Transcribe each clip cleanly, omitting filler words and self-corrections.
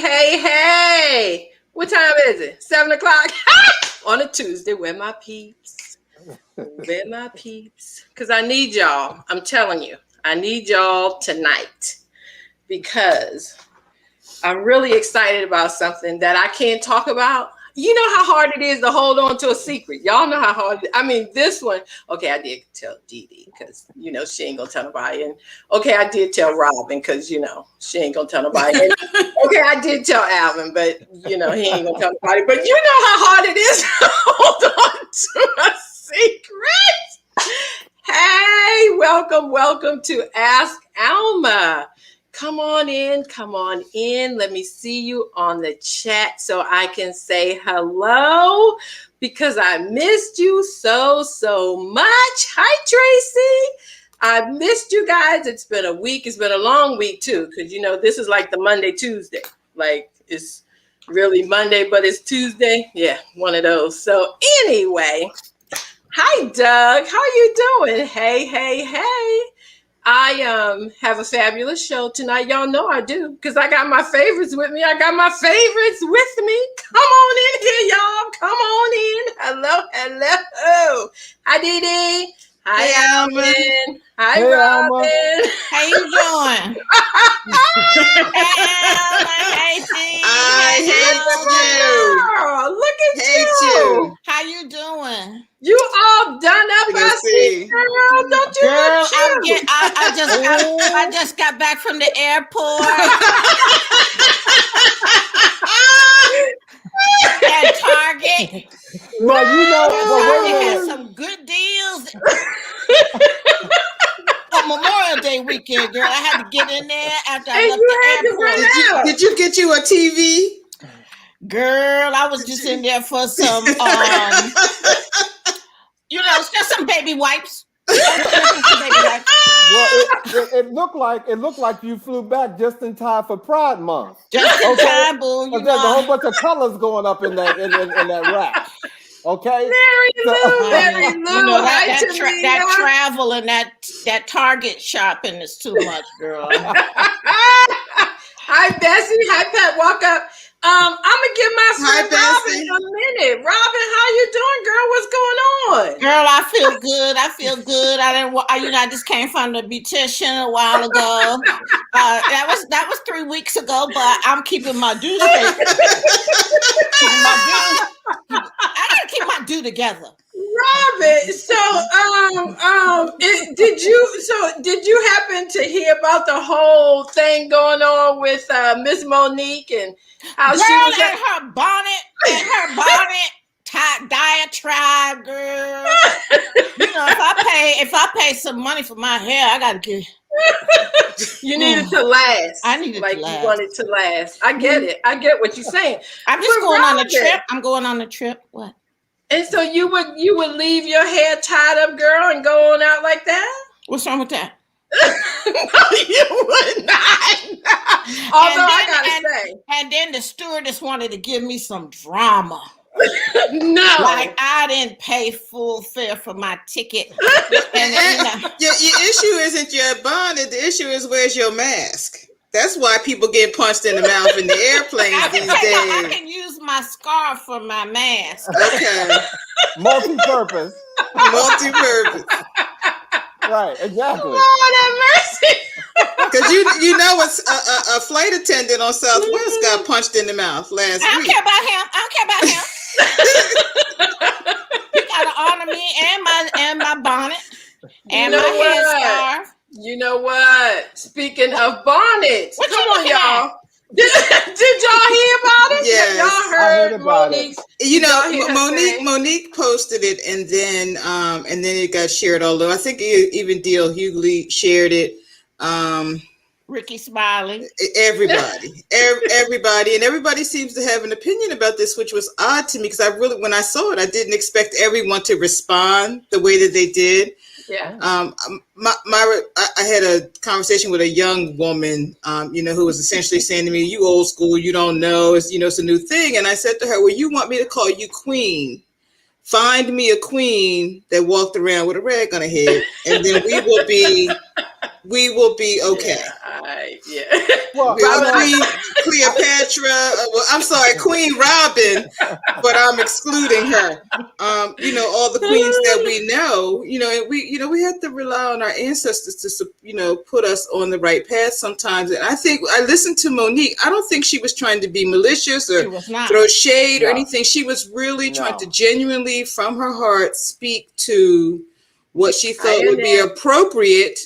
Hey. What time is it? 7 o'clock on a Tuesday. Where my peeps? Where my peeps? Because I need y'all. I'm telling you. I need y'all tonight because I'm really excited about something that I can't talk about. You know how hard it is to hold on to a secret. Y'all know how hard. I mean, this one. Okay, I did tell Dee Dee because she ain't gonna tell nobody. And okay, I did tell Robin because she ain't gonna tell nobody. And, okay, I did tell Alvin, but he ain't gonna tell nobody. But you know how hard it is to hold on to a secret. Hey, welcome to Ask Alma. Come on in. Let me see you on the chat so I can say hello because I missed you so much. Hi, Tracy. I missed you guys. It's been a week. It's been a long week too because, this is like the Monday, Tuesday. Like it's really Monday, but it's Tuesday. Yeah, one of those. So anyway, hi, Doug. How you doing? Hey. I have a fabulous show tonight. Y'all know I do because I got my favorites with me. Come on in here, y'all. Come on in. Hello. Hi, Dee Dee. Hi, Alvin. Hi, hey, Robin. Alma. How you doing? Hey, Alma. Hey, Dee. I hate you. Girl, look at Hate you. you. How you doing? You all done up, I see, girl. Don't you Girl, look cute? I just got back from the airport. At Target. Now Target wait a had minute. some good deals. On Memorial Day weekend, girl. I had to get in there after I left the airport. Did you get you a TV? Girl, I was just in there for some just some baby wipes. Well, it looked like you flew back just in time for Pride Month. Just in time, boo. There's a whole bunch of colors going up in that rack. Okay. Very Lou. That travel and that Target shopping is too much, girl. Hi, Bessie. Hi, Pat. Walk up. I'm gonna give my friend Robin a minute. Robin, how you doing, girl? What's going on? Girl, I feel good. I just came from the beautician a while ago. That was 3 weeks ago, but I'm keeping my due straight. I gotta keep my due together. Robin, did you happen to hear about the whole thing going on with Miss Monique and how she was at her bonnet diatribe, girl. If I pay some money for my hair, I gotta get. You need it to last. I need it to last. You want it to last. I get it. I get what you're saying. I'm just going on a trip. I'm going on a trip. What? And so you would leave your hair tied up, girl, and go on out like that? What's wrong with that? No, you would not. Although I gotta say. And then the stewardess wanted to give me some drama. No. Like I didn't pay full fare for my ticket. Your issue isn't your bonnet. The issue is where's your mask. That's why people get punched in the mouth in the airplanes these days. I can use my scarf for my mask. Okay. Multi-purpose. Right, exactly. Lord have mercy. Because a flight attendant on Southwest got punched in the mouth last week. I don't care about him. You gotta honor me and my bonnet and my headscarf. You know what? Speaking of bonnets, come on, y'all. Did y'all hear about it? Yes. Y'all heard Monique. Monique posted it, and then it got shared all over. I think even D.L. Hughley shared it. Ricky Smiley. Everybody, and everybody seems to have an opinion about this, which was odd to me because when I saw it, I didn't expect everyone to respond the way that they did. Yeah. I had a conversation with a young woman, who was essentially saying to me, "You old school, you don't know, it's a new thing." And I said to her, "Well, you want me to call you queen? Find me a queen that walked around with a rag on her head, and then we will be okay." Yeah. Well, Queen Cleopatra. Well, I'm sorry, Queen Robin, but I'm excluding her. All the queens that we know. We have to rely on our ancestors to put us on the right path sometimes. And I think I listened to Monique. I don't think she was trying to be malicious or throw shade or anything. She was really trying to genuinely, from her heart, speak to what she thought would be appropriate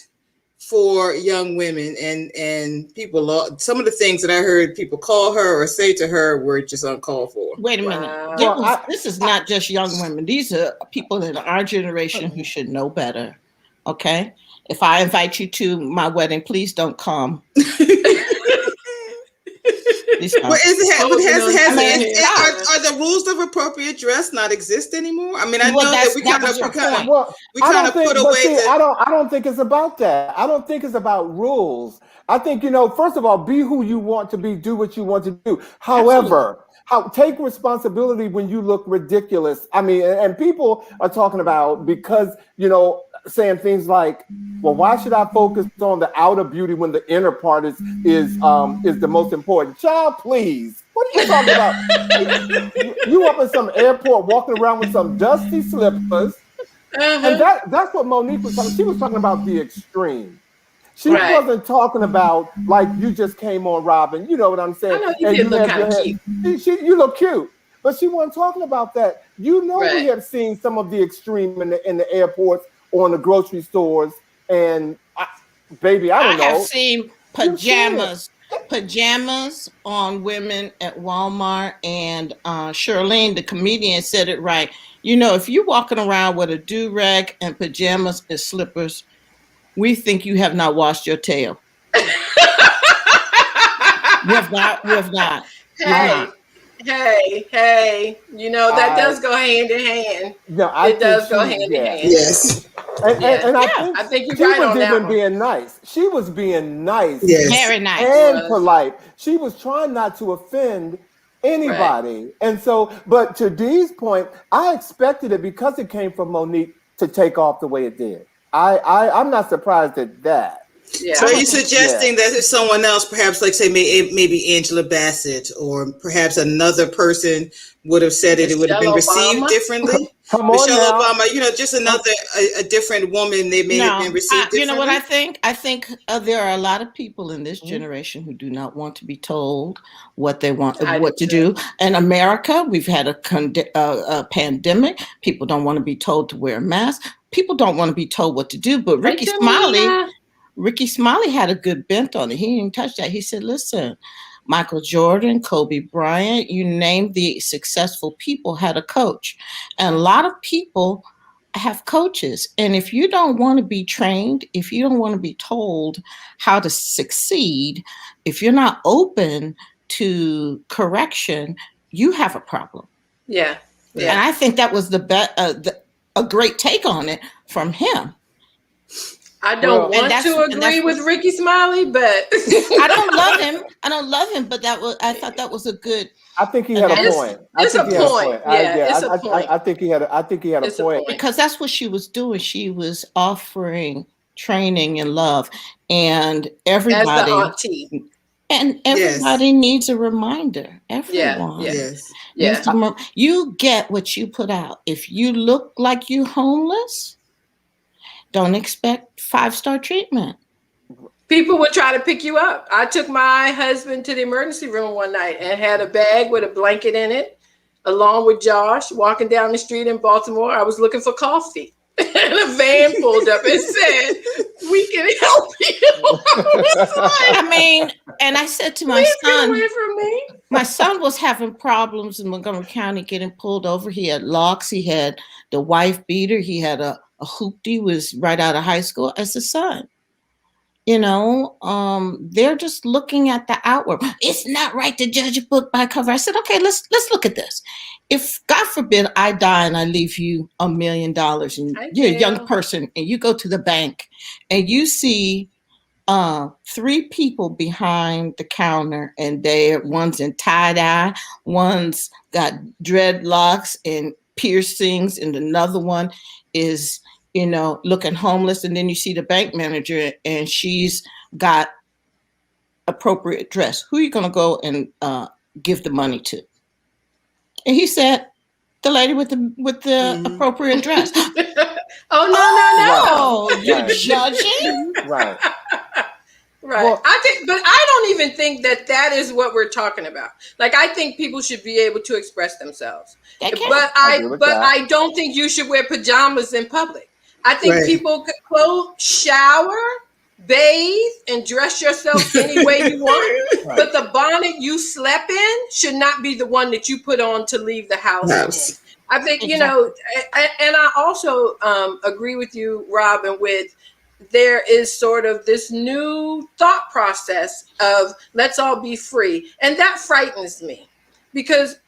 for young women and people. Some of the things that I heard people call her or say to her were just uncalled for. Wait a minute. This is not just young women. These are people in our generation who should know better. Okay? If I invite you to my wedding, please don't come. Are the rules of appropriate dress not exist anymore? I mean, I know that we kind of put away. I don't think it's about that. I don't think it's about rules. I think, first of all, be who you want to be, do what you want to do. However, take responsibility when you look ridiculous. I mean, and people are talking about because, saying things like, well, why should I focus on the outer beauty when the inner part is the most important? Child, please. What are you talking about? You up in some airport walking around with some dusty slippers. And that's what Monique was talking. She was talking about the extreme. She wasn't talking about like you just came on, Robin. You know what I'm saying? I know you did look kind of cute. You look cute. But she wasn't talking about that. We have seen some of the extreme in the airports or in the grocery stores. And I don't know. I have seen pajamas on women at Walmart. And Charlene, the comedian, said it right. If you're walking around with a do-rag and pajamas and slippers, we think you have not washed your tail. You have not. Hey, that does go hand in hand. No, it does go hand in hand. Yes. And I think you're right on that one. She was even being nice. She was being nice. Yes. Very nice. And polite. She was trying not to offend anybody. Right. And so, but to Dee's point, I expected it because it came from Monique to take off the way it did. I'm not surprised at that. Yeah. So are you suggesting that if someone else, perhaps like say maybe Angela Bassett or perhaps another person would have said it would have been received differently? Michelle Obama, just another a different woman, they may have been received differently. You know what I think? I think there are a lot of people in this generation who do not want to be told what they want, what to do. In America, we've had a pandemic. People don't want to be told to wear a mask. People don't want to be told what to do. But Ricky Smiley had a good bent on it. He didn't touch that. He said, listen, Michael Jordan, Kobe Bryant, you name the successful people had a coach. And a lot of people have coaches. And if you don't want to be trained, if you don't want to be told how to succeed, if you're not open to correction, you have a problem. Yeah. And I think that was a great take on it from him. I don't want to agree with Ricky Smiley, but I don't love him, but I thought that was a good. I think he had a point. It's a point. Yeah, it's a point. I think he had a point because that's what she was doing. She was offering training and love, and everybody. And everybody needs a reminder. Everyone. Yes. You get what you put out. If you look like you're homeless, don't expect 5-star treatment. People would try to pick you up. I took my husband to the emergency room one night and had a bag with a blanket in it, along with Josh, walking down the street in Baltimore. I was looking for coffee. And a van pulled up and said, we can help you. And I said to my son, my son was having problems in Montgomery County getting pulled over. He had locks. He had the wife beater. He had a hoopty, was right out of high school as a son. They're just looking at the outward. It's not right to judge a book by cover. I said, okay, let's look at this. If God forbid I die and I leave you $1 million and you're a young person and you go to the bank and you see 3 people behind the counter and one's in tie-dye, one's got dreadlocks and piercings, and another one is looking homeless, and then you see the bank manager and she's got appropriate dress, who are you going to go and give the money to? And he said, the lady with the appropriate dress. Oh, no. You're judging? Right. Right. Well, But I don't even think that is what we're talking about. Like, I think people should be able to express themselves. They can. But I don't think you should wear pajamas in public. I think people could shower, bathe, and dress yourself any way you want. Right. But the bonnet you slept in should not be the one that you put on to leave the house. I think, and I also agree with you, Robin, with there is sort of this new thought process of let's all be free. And that frightens me because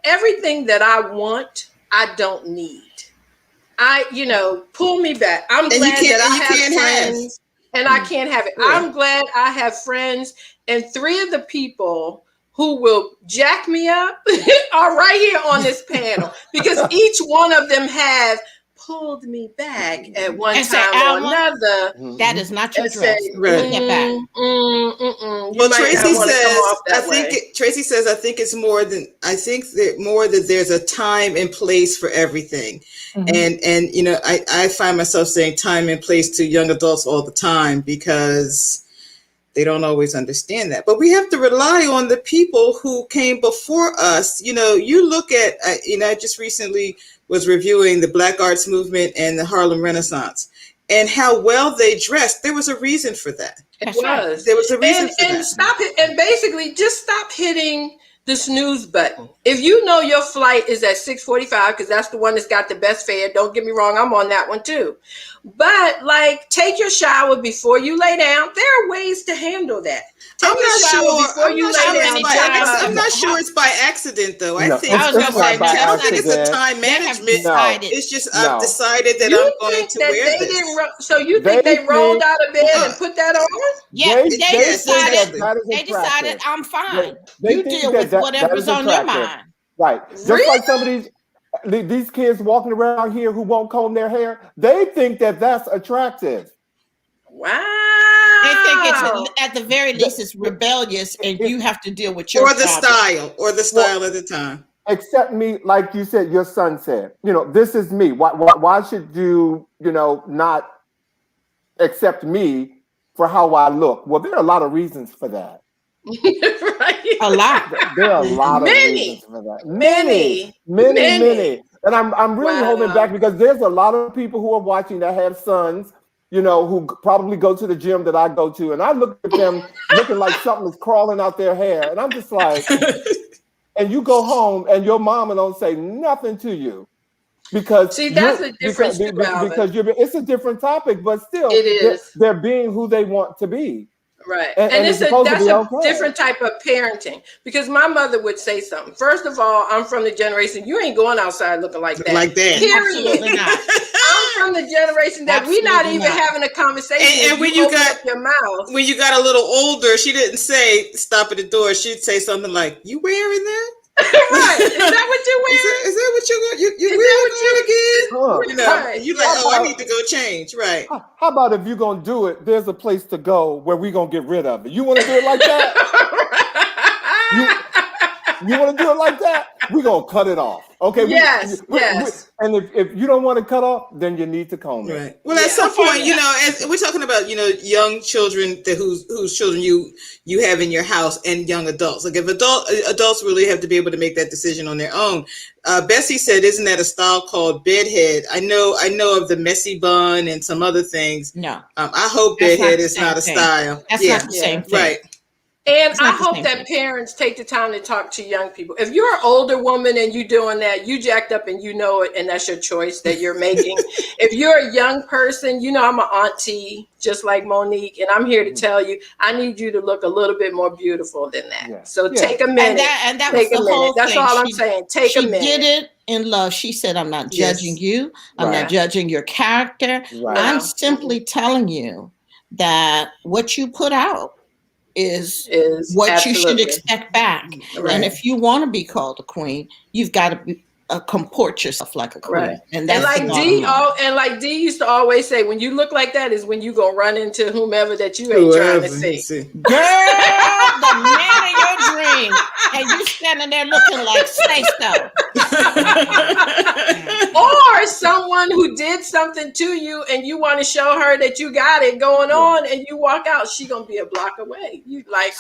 everything that I want, I don't need. Pull me back. I'm glad that I have friends and I can't have it. Yeah. I'm glad I have friends, and 3 of the people who will jack me up are right here on this panel because each one of them have pulled me back at one time or another. That is not your dress. Bring it back. Well, Tracy says, Tracy says, I think that there's a time and place for everything. And I find myself saying time and place to young adults all the time because they don't always understand that. But we have to rely on the people who came before us. You look at, I just recently was reviewing the Black Arts Movement and the Harlem Renaissance and how well they dressed. There was a reason for that. There was a reason for that. Stop it. And basically just stop hitting the snooze button. If you know your flight is at 6:45, because that's the one that's got the best fare, don't get me wrong, I'm on that one too. But take your shower before you lay down. There are ways to handle that. I'm not sure it's by accident though. I think it's a time management. It's just I've decided that I'm going to wear this. So you think they rolled out of bed and put that on? Yeah, they decided I'm fine. You deal with whatever's on your mind. Right. Just like some of these kids walking around here who won't comb their hair, they think that that's attractive. Wow. They think it's at the very least it's rebellious, and you have to deal with your style at the time. Accept me, like you said, your son said. This is me. Why should you, not accept me for how I look? Well, there are a lot of reasons for that. Right. A lot. There are a lot of reasons for that. Many. And I'm really holding back because there's a lot of people who are watching that have sons, who probably go to the gym that I go to, and I look at them looking like something is crawling out their hair, and I'm just like, and you go home and your mama don't say nothing to you because that's a different because it's a different topic, but still it is. They're being who they want to be. Right. And that's a different type of parenting because my mother would say something. First of all, I'm from the generation, you ain't going outside looking like that. Period. I'm from the generation that we're not even having a conversation. And when you got a little older, she didn't say stop at the door. She'd say something like, you wearing that? Right. Is that what you're wearing? Is that what you're wearing again? You like, I need to go change. Right. How about if you're going to do it, there's a place to go where we're going to get rid of it. You want to do it like that? You want to do it like that? We're going to cut it off. Okay. Yes. And if you don't want to cut off, then you need to comb it. Right. Well, at some point, as we're talking about, young children whose children you have in your house and young adults. Like if adults really have to be able to make that decision on their own. Bessie said, isn't that a style called bedhead? I know of the messy bun and some other things. No. I hope bedhead is not a style. That's not the same thing. Right. And I hope that parents take the time to talk to young people. If you're an older woman and you're doing that, you jacked up and you know it, and that's your choice that you're making. If you're a young person, I'm an auntie, just like Monique, and I'm here to tell you, I need you to look a little bit more beautiful than that. Yeah. So take a minute. And that was the whole thing. That's all I'm saying. Take a minute. She did it in love. She said, I'm not judging you. I'm not judging your character. Right. I'm simply telling you that what you put out is what you should expect back. Right. And if you want to be called a queen, you've got to comport yourself like a queen. Right. And that's like the bottom line. And like D used to always say, when you look like that is when you gonna run into whomever that you ain't trying to see. Girl, the man of your dream. And you standing there looking like say so. Or someone who did something to you and you want to show her that you got it going on and you walk out, she gonna be a block away. You like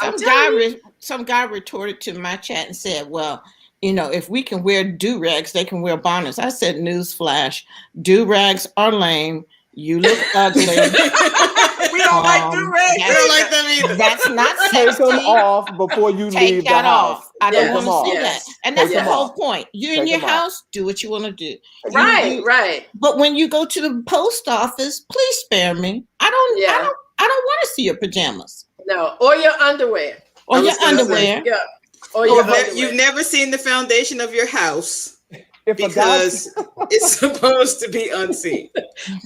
some guy retorted to my chat and said, well, you know, if we can wear do-rags, they can wear bonnets. I said, newsflash, do-rags are lame. You look ugly. We don't like do-rags. We don't like them either. That's not Take sexy. them off before you leave the house. I don't want to see that. And that's the whole point. You're in your house, do what you want to do. Right. But when you go to the post office, please spare me. I don't want to see your pajamas. No, or your underwear. Or your underwear. Yeah. You've never seen the foundation of your house because it's supposed to be unseen.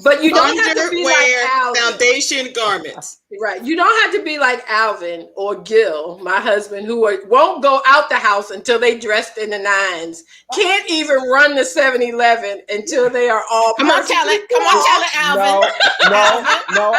But you don't have to be like Alvin. Foundation garments. Right. You don't have to be like Alvin or Gill, my husband, who won't go out the house until they dressed in the nines. Can't even run the 7-Eleven until they are all Come on, tell it, Alvin. No,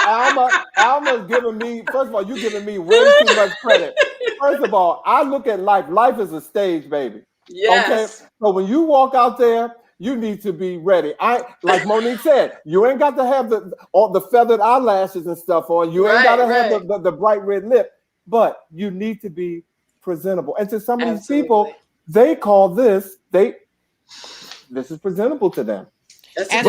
Alma's giving me, first of all, you're giving me way too much credit. First of all, I look at life. Life is a stage, baby. Yes. Okay. So when you walk out there, you need to be ready. Like Monique said, you ain't got to have all the feathered eyelashes and stuff on. You ain't got to have the bright red lip, but you need to be presentable. And to some of these people, they call this is presentable to them. As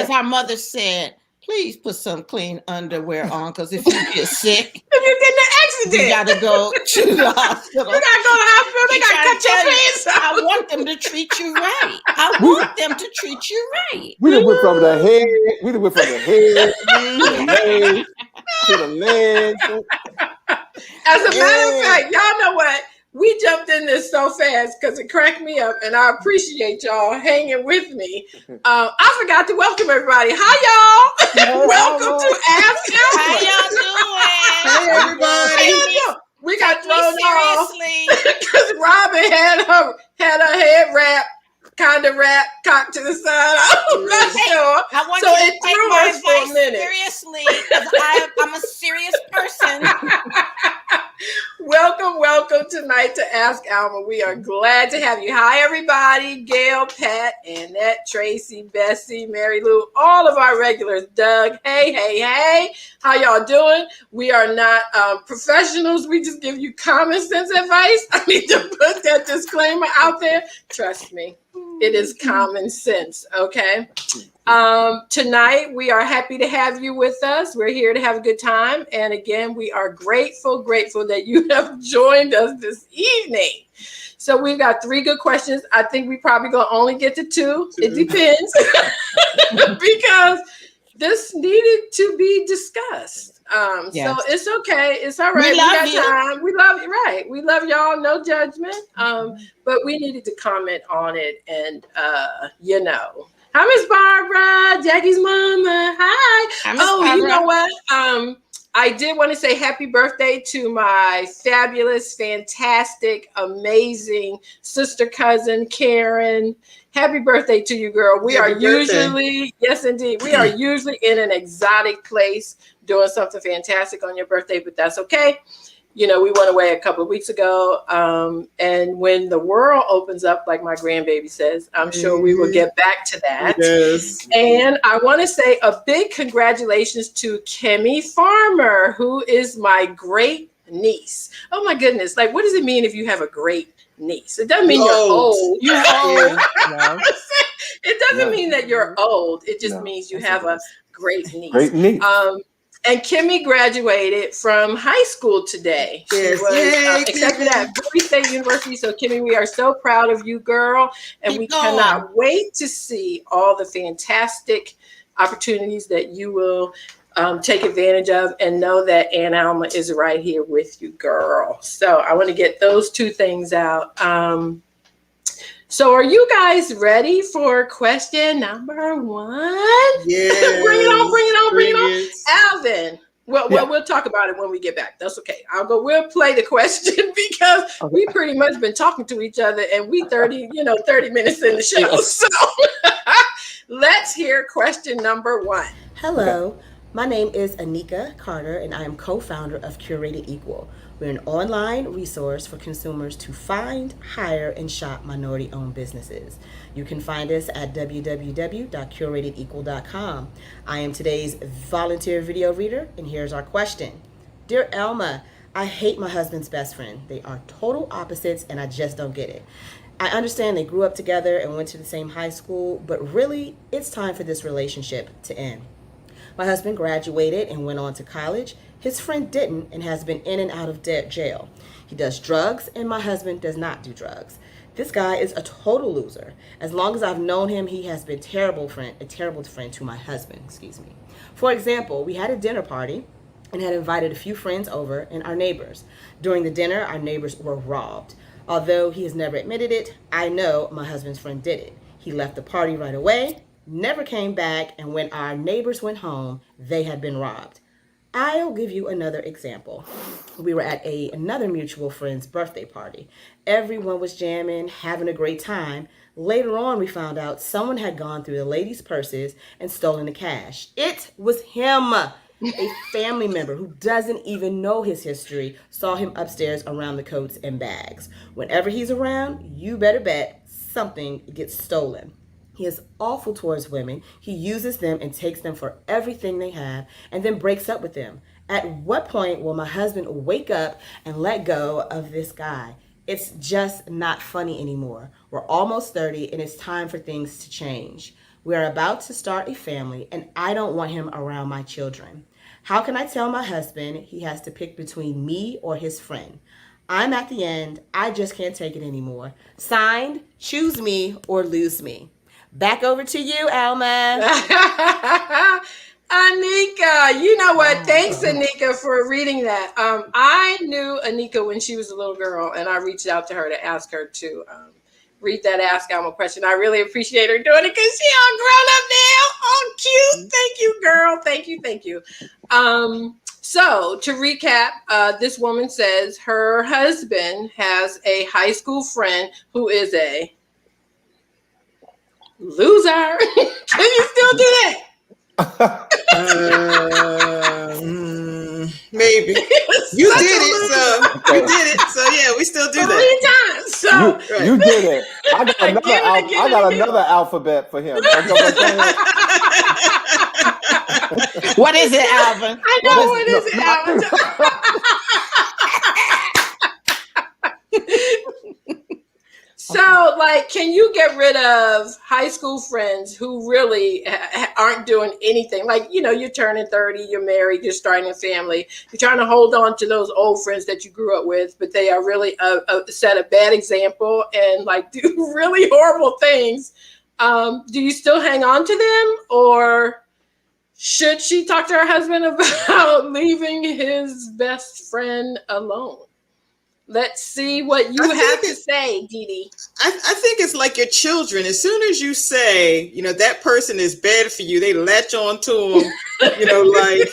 our mother said, please put some clean underwear on, because if you get sick, if you get in an accident, you gotta go to the hospital. You gotta go to the hospital. They gotta cut your pants off. I want them to treat you right. I want them to treat you right. We done went from the head. We done went from the head to the legs. As a matter of fact, y'all know what? We jumped in this so fast because it cracked me up, and I appreciate y'all hanging with me. I forgot to welcome everybody. Hi, y'all. Welcome to Ask Alma. How y'all doing? Hey, everybody. We got thrown off because Robin had her head wrapped, kind of wrapped, cocked to the side. I'm not sure. I want so you to it take threw my us for a advice minute. seriously, because I'm a serious person. Welcome tonight to Ask Alma. We are glad to have you. Hi, everybody. Gail, Pat, Annette, Tracy, Bessie, Mary Lou, all of our regulars. Doug, hey. How y'all doing? We are not professionals. We just give you common sense advice. I need to put that disclaimer out there. Trust me, it is common sense, okay? Tonight, we are happy to have you with us. We're here to have a good time. And again, we are grateful that you have joined us this evening. So we've got 3 good questions. I think we probably gonna only get to 2. It depends because this needed to be discussed. So it's okay. It's all right. We got time. We love you. Right. We love y'all. No judgment. But we needed to comment on it. And, Hi, Miss Barbara, Jackie's mama. Hi. Barbara. You know what? I did want to say happy birthday to my fabulous, fantastic, amazing sister cousin, Karen. Happy birthday to you, girl. We are usually, yes, indeed. We are usually in an exotic place doing something fantastic on your birthday, but that's okay. You know, we went away a couple of weeks ago. And when the world opens up, like my grandbaby says, I'm sure we will get back to that. Yes. And I want to say a big congratulations to Kimmy Farmer, who is my great niece. Oh my goodness. Like, what does it mean if you have a great niece? It doesn't mean you're old. You're old. No. It doesn't mean that you're old. It just means you have a great niece. Great niece. And Kimmy graduated from high school today. She was accepted at Bowie State University. So, Kimmy, we are so proud of you, girl. And we cannot wait to see all the fantastic opportunities that you will take advantage of, and know that Aunt Alma is right here with you, girl. So I want to get those 2 things out. So are you guys ready for question number 1? Yeah. Bring it on. Alvin, Well, we'll talk about it when we get back. That's okay. We'll play the question because we pretty much been talking to each other and we 30 minutes in the show. So let's hear question number 1. Hello, my name is Anika Carter and I am co-founder of Curated Equal. We're an online resource for consumers to find, hire, and shop minority-owned businesses. You can find us at www.curatedequal.com. I am today's volunteer video reader, and here's our question. Dear Alma, I hate my husband's best friend. They are total opposites, and I just don't get it. I understand they grew up together and went to the same high school, but really, it's time for this relationship to end. My husband graduated and went on to college. His friend didn't and has been in and out of jail. He does drugs, and my husband does not do drugs. This guy is a total loser. As long as I've known him, he has been a terrible friend to my husband. For example, we had a dinner party and had invited a few friends over and our neighbors. During the dinner, our neighbors were robbed. Although he has never admitted it, I know my husband's friend did it. He left the party right away, never came back, and when our neighbors went home, they had been robbed. I'll give you another example. We were at another mutual friend's birthday party. Everyone was jamming, having a great time. Later on, we found out someone had gone through the ladies' purses and stolen the cash. It was him. A family member who doesn't even know his history saw him upstairs around the coats and bags. Whenever he's around, you better bet something gets stolen. He is awful towards women. He uses them and takes them for everything they have and then breaks up with them. At what point will my husband wake up and let go of this guy? It's just not funny anymore. We're almost 30 and it's time for things to change. We are about to start a family and I don't want him around my children. How can I tell my husband he has to pick between me or his friend? I'm at the end. I just can't take it anymore. Signed, choose me or lose me. Back over to you, Alma. Anika, you know what? Thanks, Anika, for reading that. I knew Anika when she was a little girl, and I reached out to her to ask her to read that Ask Alma question. I really appreciate her doing it because she all grown up now. Oh, cute. Thank you, girl. Thank you. So to recap, this woman says her husband has a high school friend who is a loser. Can you still do that? Maybe. You did it, so yeah, we still do that. 3 times. So you did it. I got another alphabet for him. What is it, Alvin? I know what is it, Alvin. So, like, can you get rid of high school friends who really aren't doing anything? Like, you know, you're turning 30, you're married, you're starting a family. You're trying to hold on to those old friends that you grew up with, but they are really set a bad example and, like, do really horrible things. Do you still hang on to them? Or should she talk to her husband about leaving his best friend alone? Let's see what you have to say, Dee Dee. I think it's like your children. As soon as you say, you know, that person is bad for you, they latch on to them, you know, like,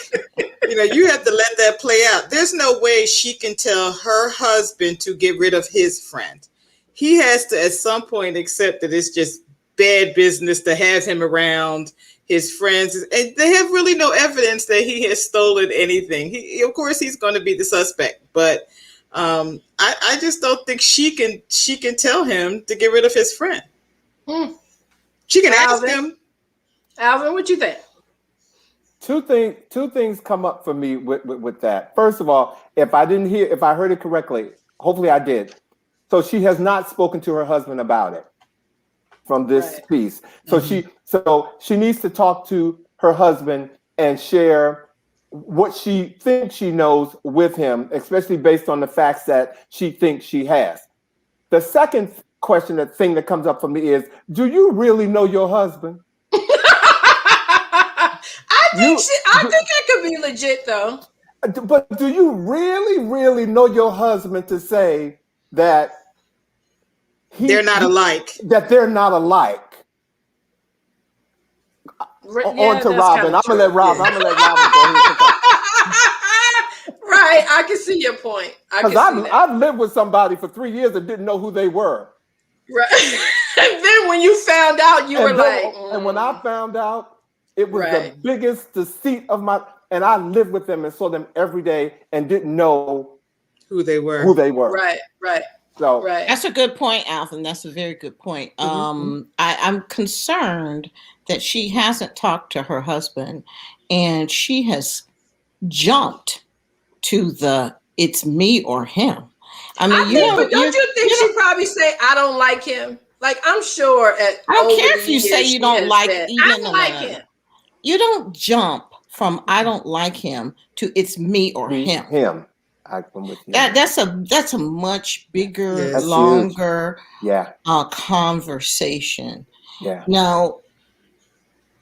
you know, you have to let that play out. There's no way she can tell her husband to get rid of his friend. He has to, at some point, accept that it's just bad business to have him around his friends. And they have really no evidence that he has stolen anything. Of course, he's going to be the suspect, but I just don't think she can tell him to get rid of his friend. She can ask him. Alvin, what you think? Two things come up for me with that. First of all, if I heard it correctly, hopefully I did. So she has not spoken to her husband about it from this piece. So she needs to talk to her husband and share what she thinks she knows with him, especially based on the facts that she thinks she has. The second question, the thing that comes up for me is, do you really know your husband? I think it could be legit though. But do you really, really know your husband to say that they're not alike? That they're not alike. On to Robin. I'm gonna let Robin go. I can see your point. Because I've lived with somebody for 3 years and didn't know who they were. Right. And then when you found out, you were like, and when I found out, it was the biggest deceit of my. And I lived with them and saw them every day and didn't know who they were. Right. So that's a good point, Alvin. That's a very good point. I'm concerned that she hasn't talked to her husband, and she has jumped to the "it's me or him." I mean, but don't you think she probably say, "I don't like him"? Like, I'm sure. I don't care if you say you don't like him. I don't like him. You don't jump from "I don't like him" to "it's me or him." Him. That's a much bigger, longer conversation. Yeah. Now,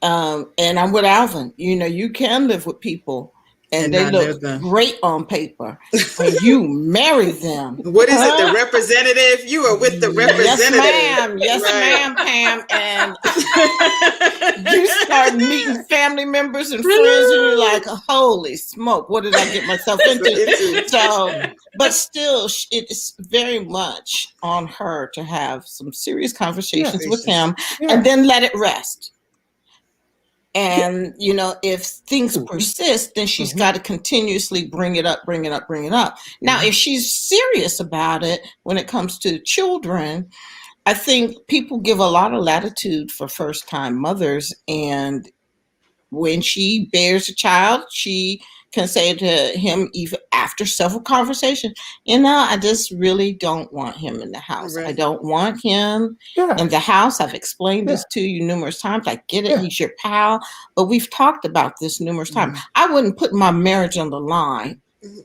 and I'm with Alvin. You can live with people and they look great on paper when you marry them. What is it? The representative? You are with the representative. Yes, ma'am, Pam. And you start meeting family members and friends, and you're like, holy smoke, what did I get myself into? So, but still, it's very much on her to have some serious conversations with him and then let it rest. And, if things persist, then she's got to continuously bring it up. Now, if she's serious about it when it comes to children, I think people give a lot of latitude for first-time mothers. And when she bears a child, she can say to him, even after several conversations, I just really don't want him in the house. Right. I don't want him in the house. I've explained this to you numerous times. I get it. He's your pal. But we've talked about this numerous times. I wouldn't put my marriage on the line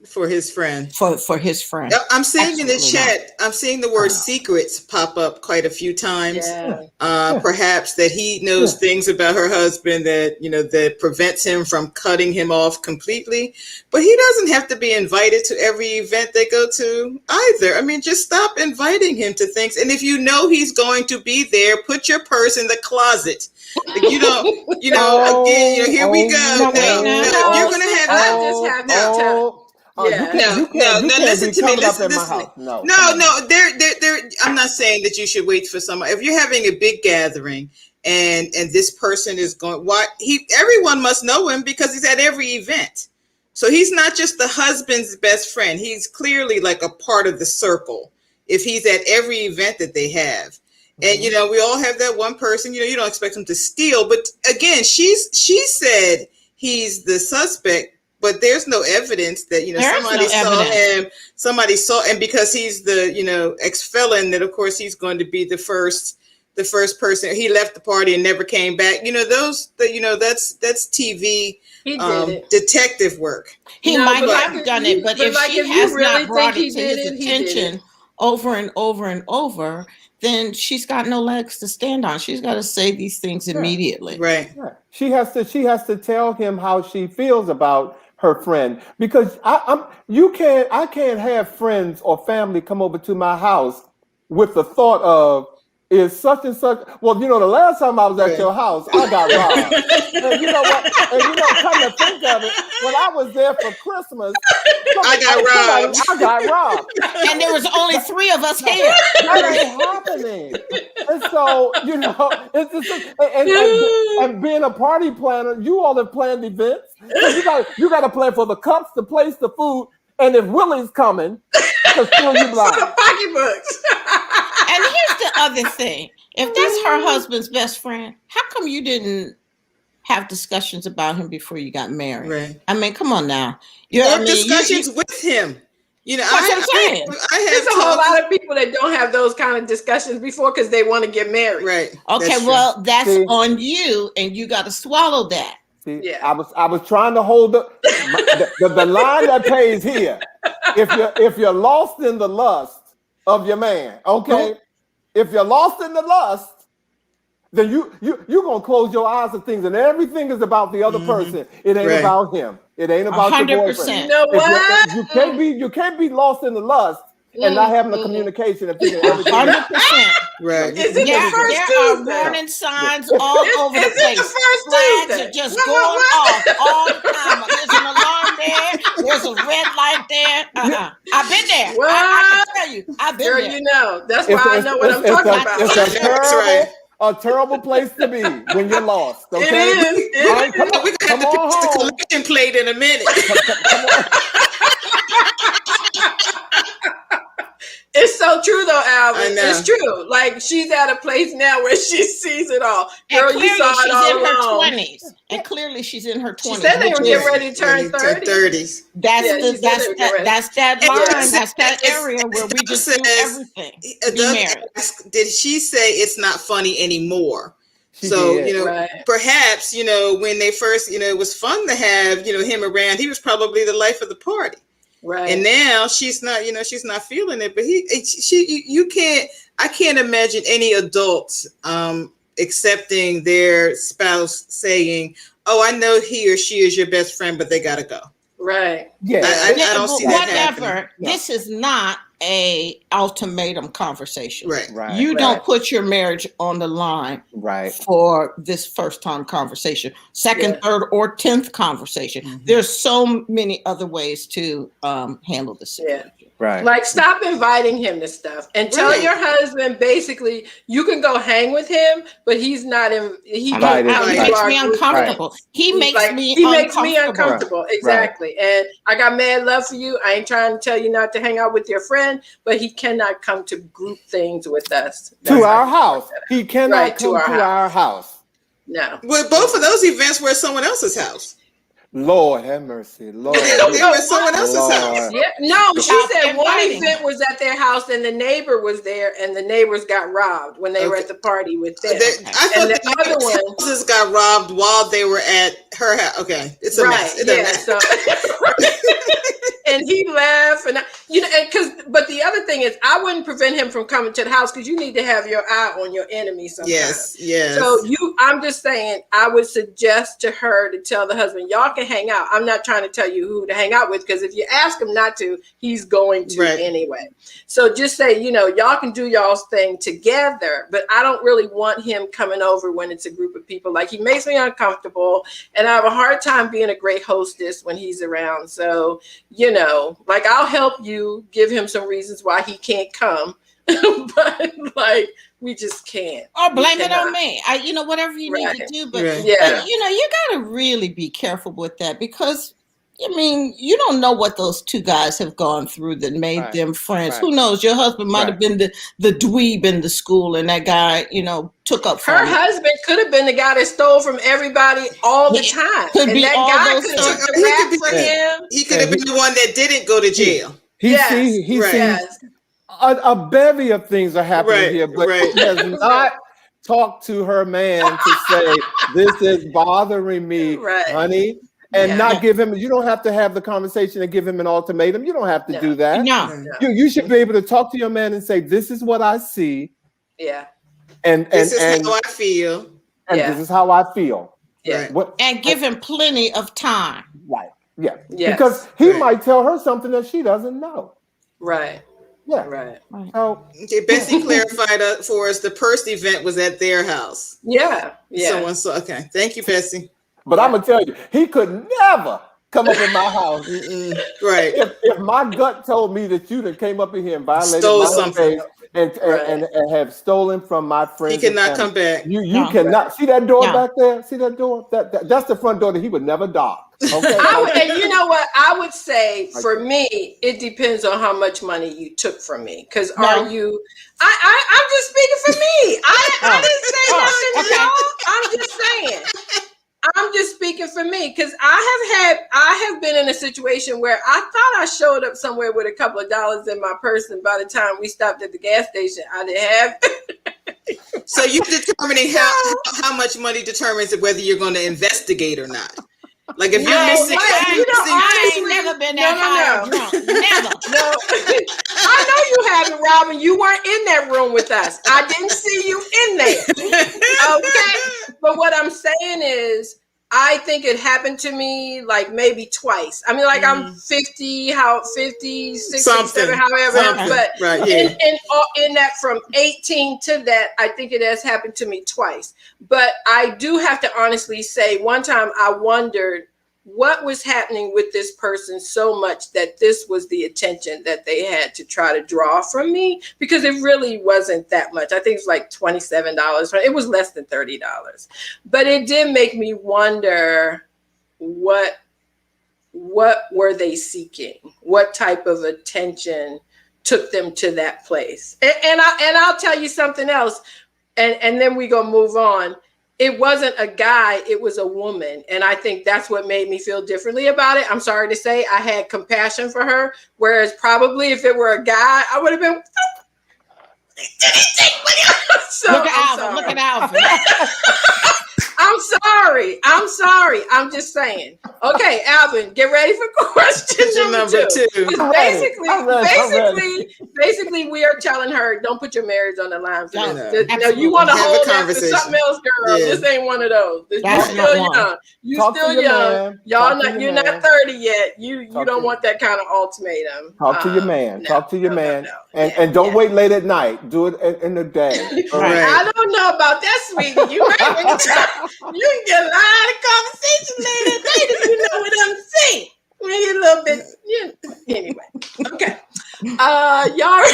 for his friend. For his friend. I'm seeing in the chat, I'm seeing the word secrets pop up quite a few times. Perhaps that he knows things about her husband that, that prevents him from cutting him off completely. But he doesn't have to be invited to every event they go to either. I mean, just stop inviting him to things. And if you know he's going to be there, put your purse in the closet. Again, here we go. You're going to have that. Listen to me. Listen. No. I'm not saying that you should wait for someone. If you're having a big gathering and this person is going, everyone must know him because he's at every event. So he's not just the husband's best friend. He's clearly like a part of the circle. If he's at every event that they have, and we all have that one person. You don't expect him to steal, but again, she said he's the suspect. But there's no evidence that, somebody saw him because he's the, ex-felon that, of course, he's going to be the first person. He left the party and never came back. That's TV detective work. He might have done it, but if she has not brought it to his attention over and over and over, then she's got no legs to stand on. She's got to say these things immediately. Right. She has to tell him how she feels about her friend, because I can't have friends or family come over to my house with the thought of, is such and such. Well, the last time I was at your house, I got robbed. And you know what? And come to think of it, when I was there for Christmas, I got robbed. And there was only 3 of us here. That ain't happening. And so, it's just, and being a party planner, you all have planned events. So you got to plan for the cups, the plates, the food, and if Willie's coming, to steal you blind. The pocketbooks. And here's the other thing. If that's her husband's best friend, how come you didn't have discussions about him before you got married? Right. I mean, come on now. Discussions with him. That's what I'm saying. There's a whole lot of people that don't have those kind of discussions before because they want to get married. Right. Okay, that's on you, and you got to swallow that. See, I was trying to hold the line that pays here. If you're lost in the lust of your man, okay? If you're lost in the lust, then you're gonna close your eyes to things, and everything is about the other person. It ain't about him. It ain't about 100%. Your boyfriend. You know what? You can't be lost in the lust and not having a communication. 100%. Right. There are warning signs all over the place. Flags are just going off all the time. There's an alarm there. There's a red light there. I've been there. What? I can tell you. I've been Girl, there. you know. That's why I know what I'm talking about. It's a terrible place to be when you're lost. Okay? It is. All right, come on, We're gonna have come to on fix the home. collection plate in a minute. Come on. It's so true though, Alvin. I know. It's true. Like she's at a place now where she sees it all. Girl, And you saw clearly it all she's in her along. 20s. And clearly she's in her 20s. She said they were getting ready to turn 30. 30s. That's that line. Yes. That's that area where we just do everything. Be married. Did she say it's not funny anymore? She So, did. you know, Right. perhaps, you know, when they first, you know, it was fun to have, you know, him around. He was probably the life of the party. Right. And now she's not, you know, she's not feeling it. But I can't imagine any adults accepting their spouse saying, "Oh, I know he or she is your best friend, but they gotta go." Right. Yeah. I don't see that happening. Whatever. No. This is not a ultimatum conversation. Right. You Right. don't put your marriage on the line Right. for this first time conversation, second, Yeah. third, or 10th conversation. Mhm. There's so many other ways to handle the situation. Right. Like stop inviting him to stuff and tell Right. your husband basically you can go hang with him, but he's not in. He Right. don't Right. come He to makes our me group uncomfortable. things. He He's makes like, me he uncomfortable. makes me uncomfortable. Exactly. And I got mad love for you. I ain't trying to tell you not to hang out with your friend, but he cannot come to group things with us. To our house. He cannot come to our house. No. Well, both of those events were at someone else's house. Lord have mercy. Lord. They were at someone else's house. Yeah, no, she said one Inviting. event was at their house and the neighbor was there and the neighbors got robbed when they were at the party with them. I thought And the the other one houses got robbed while they were at her house. Okay, it's a right, mess. It doesn't yeah. matter. So and he left, and but the other thing is, I wouldn't prevent him from coming to the house because you need to have your eye on your enemy sometimes. Yes. So I'm just saying, I would suggest to her to tell the husband, y'all can hang out. I'm not trying to tell you who to hang out with because if you ask him not to, he's going to anyway. So just say, y'all can do y'all's thing together, but I don't really want him coming over when it's a group of people. Like he makes me uncomfortable, and I have a hard time being a great hostess when he's around. So, like I'll help you give him some reasons why he can't come, but like we just can't. Or blame it on me. Whatever you need to do. But, you got to really be careful with that because, you don't know what those two guys have gone through that made them friends. Right. Who knows? Your husband might have been the dweeb in the school and that guy, took up for her him. husband could have been the guy that stole from everybody all the time. Could be that all guy those could things. have took the rap for him. He could have been the one that didn't go to jail. He sees a bevy of things are happening here, but he has not talked to her man to say, this is bothering me, honey. And not give him, you don't have to have the conversation and give him an ultimatum. You don't have to do that. No. You should be able to talk to your man and say, this is what I see. Yeah. And this is how I feel. And this is how I feel. Yeah. And give him plenty of time. Right. Yeah. Yes. Because he might tell her something that she doesn't know. Right. Yeah. Right. So Bessie clarified for us the purse event was at their house. Yeah. Yeah. Someone saw. Okay. Thank you, Bessie. But I'm gonna tell you, he could never come up in my house. Right. If my gut told me that you that came up in here and violated Stole my something. space and have stolen from my friends, he cannot come back. You cannot see that door back there. See that door? That's the front door that he would never dock. Okay. And you know what? I would say for me, it depends on how much money you took from me. Because are you? I'm just speaking for me. I didn't say nothing, y'all. I'm just saying. I'm just speaking for me because I have been in a situation where I thought I showed up somewhere with a couple of dollars in my purse, and by the time we stopped at the gas station, I didn't have. So you're determining how much money determines whether you're going to investigate or not. Like if you're missing, I ain't never been that high drunk. Never. No, I know you haven't, Robin. You weren't in that room with us. I didn't see you in there. Okay, but what I'm saying is, I think it happened to me like maybe twice. I mean, like I'm 50, 60, 67, however. But in that from 18 to that, I think it has happened to me twice. But I do have to honestly say, one time I wondered what was happening with this person so much that this was the attention that they had to try to draw from me, because it really wasn't that much. I think it was like $27. It was less than $30. But it did make me wonder what were they seeking? What type of attention took them to that place? And I'll tell you something else, and then we gonna move on. It wasn't a guy, it was a woman. And I think that's what made me feel differently about it. I'm sorry to say, I had compassion for her. Whereas probably if it were a guy, I would have been, so, look at Alvin, look at Alvin. I'm sorry. I'm just saying. Okay, Alvin, get ready for question number two. Basically, we are telling her, don't put your marriage on the line for this. No, you want to hold that for something else, girl. Yeah. This ain't one of those. You're still young. You're still young. You're not 30 yet. You don't want that kind of ultimatum. Talk to your man. Talk to your man. And don't wait late at night. Do it in the day. Right. I don't know about that, sweetie. You you can get a lot of conversation late at night if you know what I'm saying. Maybe a little bit. Anyway. Okay. Y'all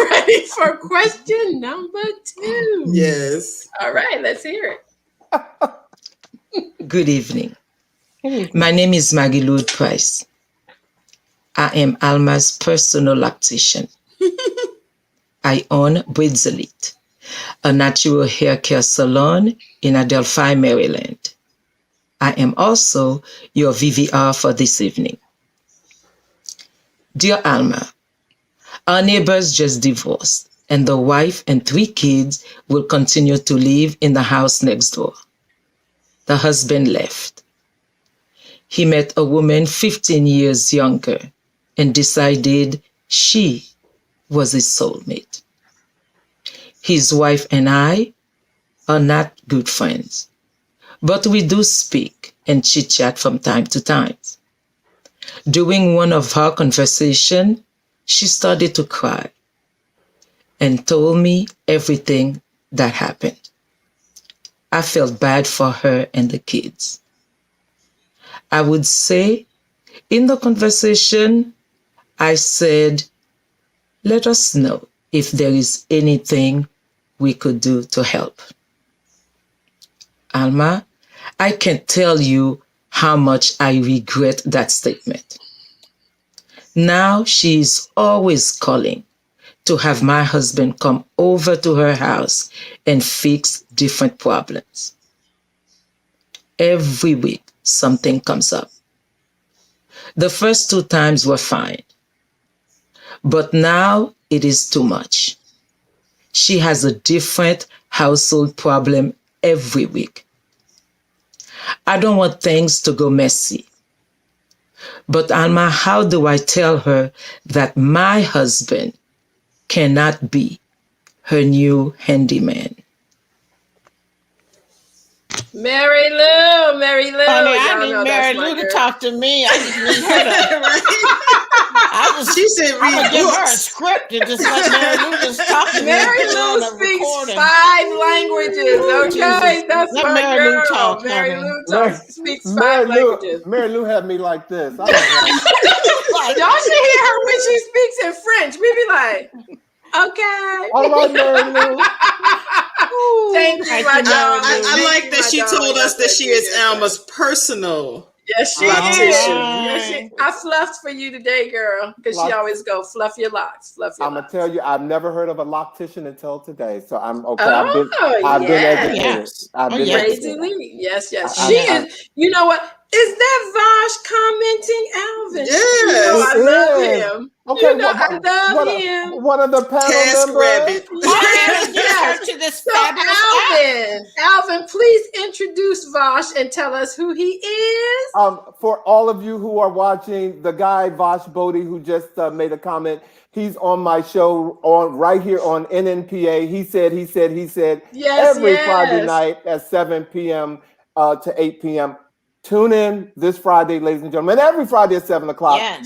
ready for question number 2? Yes. All right, let's hear it. Good evening. My name is Maggie Lord Price. I am Alma's personal optician. I own Bedhead, a natural hair care salon in Adelphi, Maryland. I am also your VVR for this evening. Dear Alma, our neighbors just divorced, and the wife and 3 kids will continue to live in the house next door. The husband left. He met a woman 15 years younger and decided she was his soulmate. His wife and I are not good friends, but we do speak and chit-chat from time to time. During one of our conversations, she started to cry and told me everything that happened. I felt bad for her and the kids. I would say in the conversation, I said, let us know if there is anything we could do to help. Alma, I can't tell you how much I regret that statement. Now she is always calling to have my husband come over to her house and fix different problems. Every week, something comes up. The first 2 times were fine, but now it is too much. She has a different household problem every week. I don't want things to go messy. But Alma, how do I tell her that my husband cannot be her new handyman? Mary Lou. Honey, I need Mary Lou to talk to me. I just need her to. She said, I'm going to give her a script and just let Mary Lou just talk to me. Mary Lou speaks 5 languages, okay? That's let my Mary girl. Lou talk, Mary Lou speaks 5 languages. Mary Lou had me like this. Y'all should hear her when she speaks in French. We be like, okay. All right, Mary Lou. Thank you, my dog. I like that she told us that she is Alma's personal. Yes, she is. Yes, she, I fluffed for you today, girl, because she always go fluff your locks. I'm gonna tell you, I've never heard of a loctician until today, so I'm okay. Oh, I've been educated. Yes. I've been educated. Yes. She is. You know what? Is that Vosh commenting, Alvin? Yes. You know, I love him. Okay, I love him. One of the panel members. Yes. To this so Alvin, please introduce Vosh and tell us who he is. For all of you who are watching, the guy Vosh Bodie who just made a comment, he's on my show right here on NNPA. He said every Friday night at 7 p.m. to 8 p.m. Tune in this Friday, ladies and gentlemen. Every Friday at 7 o'clock. Yes.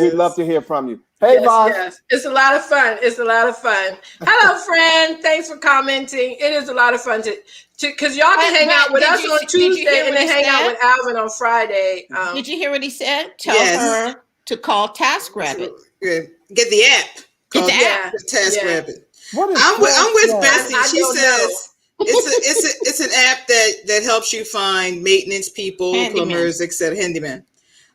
We'd love to hear from you. Hey, Vosh. Yes. It's a lot of fun. It's a lot of fun. Hello, friend. Thanks for commenting. It is a lot of fun to because y'all can hang out with us on Tuesday and then hang out with Alvin on Friday. Did you hear what he said? Tell her to call TaskRabbit. Get the app. Get the app. TaskRabbit. I'm with Bessie. She says it's an app that helps you find maintenance people, plumbers, etc. Handyman.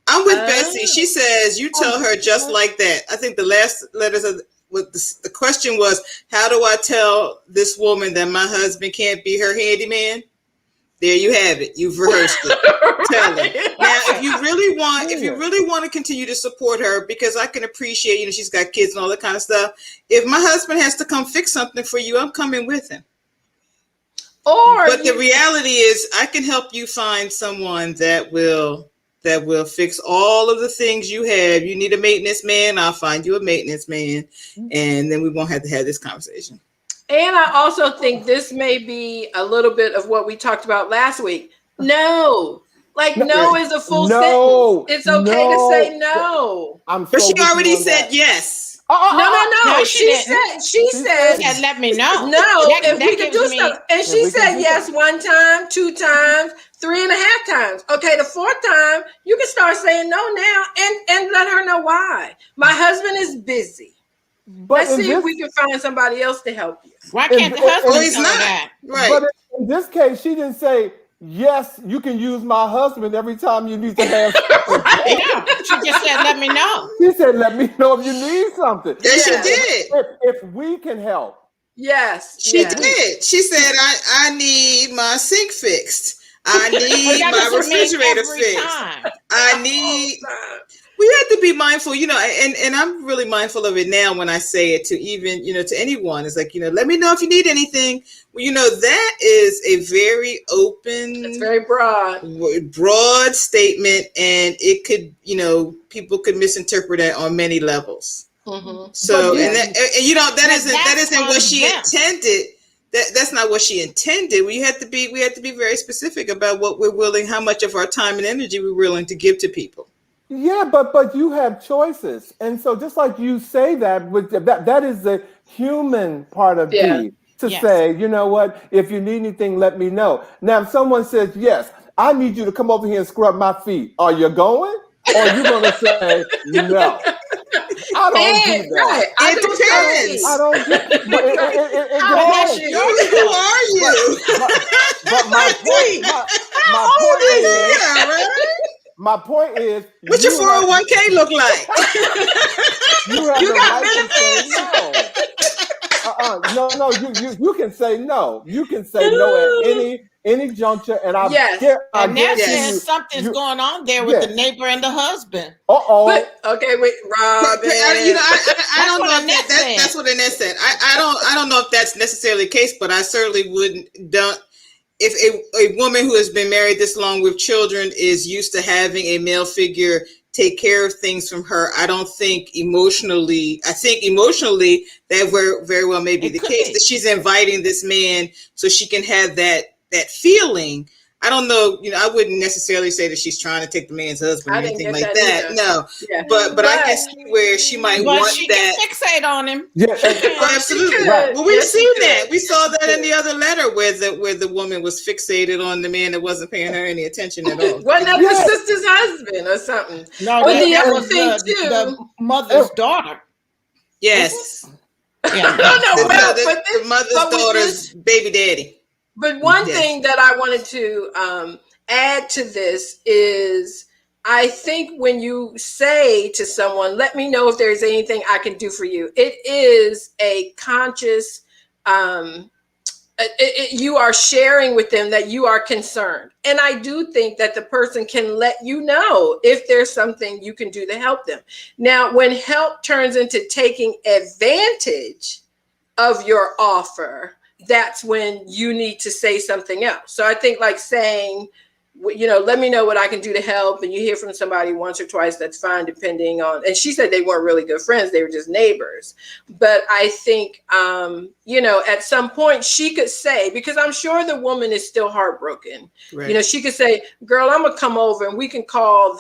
I'm with Bessie. She says you tell her just like that. I think the last letters of the question was, how do I tell this woman that my husband can't be her handyman? There you have it. You've rehearsed it. Tell her. Now, if you really want to continue to support her, because I can appreciate, she's got kids and all that kind of stuff. If my husband has to come fix something for you, I'm coming with him. But the reality is, I can help you find someone that will fix all of the things you have. You need a maintenance man, I'll find you a maintenance man, and then we won't have to have this conversation. And I also think this may be a little bit of what we talked about last week. No is a full sentence. It's okay to say no. But she already said yes. No. She said, let me know. No, if we can do something. And she said yes 1 time, 2 times, 3.5 times. Okay, the 4th time, you can start saying no now and let her know why. My husband is busy. Let's see if we can find somebody else to help you. Why can't the husband tell that? Right. But in this case, she didn't say, yes, you can use my husband every time you need to have something. Yeah, she just said, let me know. She said, let me know if you need something. Yes, she did. If we can help. Yes. She did. She said, I need my sink fixed. I need my refrigerator fixed. I need... We have to be mindful, and I'm really mindful of it now when I say it to even, to anyone. It's like, let me know if you need anything. Well, that is a very open, it's very broad statement, and it could, people could misinterpret it on many levels. Mm-hmm. So, that isn't what she intended. That's not what she intended. We have to be very specific about what we're willing, how much of our time and energy we're willing to give to people. Yeah, but you have choices, and so just like you say that is the human part of me to say, you know what? If you need anything, let me know. Now, if someone says yes, I need you to come over here and scrub my feet. Are you going? Or are you going to say no? I don't do that. It depends. I don't do it. Who are you? But my point is, what's your 401k look like? You got benefits? No. You can say no. You can say no at any juncture, and there's something's going on there with the neighbor and the husband. Okay, wait, Rob. I don't know if that's what Annette said. I don't know if that's necessarily the case, but I certainly don't. If a woman who has been married this long with children is used to having a male figure take care of things from her, I think emotionally that very well may be the case, that she's inviting this man so she can have that feeling. I don't know, I wouldn't necessarily say that she's trying to take the man's husband or anything like that. No, but I can see where she might want she that. Can fixate on him. Yeah, absolutely. Right. Well, we've seen that. We saw that in the other letter where the woman was fixated on the man that wasn't paying her any attention at all. Wasn't that the sister's husband or something? No, that was the mother's daughter. Yes. Yeah. The mother's daughter's baby daddy. But one thing that I wanted to add to this is, I think when you say to someone, let me know if there's anything I can do for you, it is a conscious, you are sharing with them that you are concerned. And I do think that the person can let you know if there's something you can do to help them. Now, when help turns into taking advantage of your offer, that's when you need to say something else. So I think like saying, let me know what I can do to help. And you hear from somebody once or twice, that's fine, depending on, and she said they weren't really good friends. They were just neighbors. But I think, at some point she could say, because I'm sure the woman is still heartbroken. Right. She could say, girl, I'm going to come over and we can call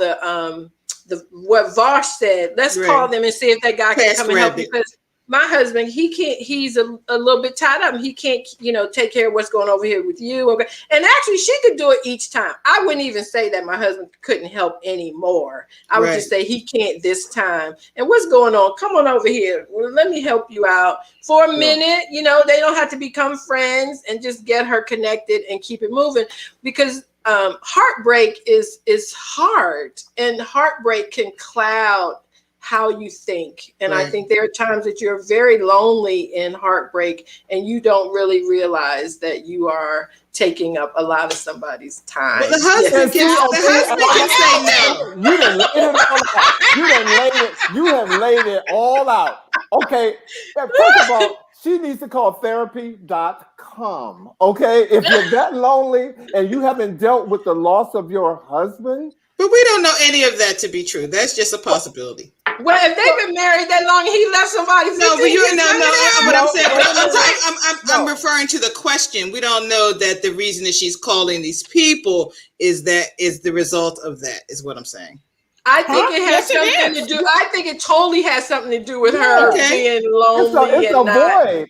what Vosh said. Let's call them and see if that guy can come and help, because my husband, he can't, he's a little bit tied up. He can't, take care of what's going over here with you. Okay. And actually she could do it each time. I wouldn't even say that my husband couldn't help anymore. I would just say he can't this time. And what's going on? Come on over here. Well, let me help you out for a minute. They don't have to become friends, and just get her connected and keep it moving, because heartbreak is hard, and heartbreak can cloud how you think. And I think there are times that you're very lonely in heartbreak, and you don't really realize that you are taking up a lot of somebody's time. But the husband can say no. You have laid it all out. Okay. First of all, she needs to call therapy.com. Okay. If you're that lonely and you haven't dealt with the loss of your husband. But we don't know any of that to be true. That's just a possibility. Well, if they've been married that long, he left somebody. I'm referring to the question. We don't know that the reason that she's calling these people is the result of that, is what I'm saying. I think it has something to do. I think it totally has something to do with her being lonely.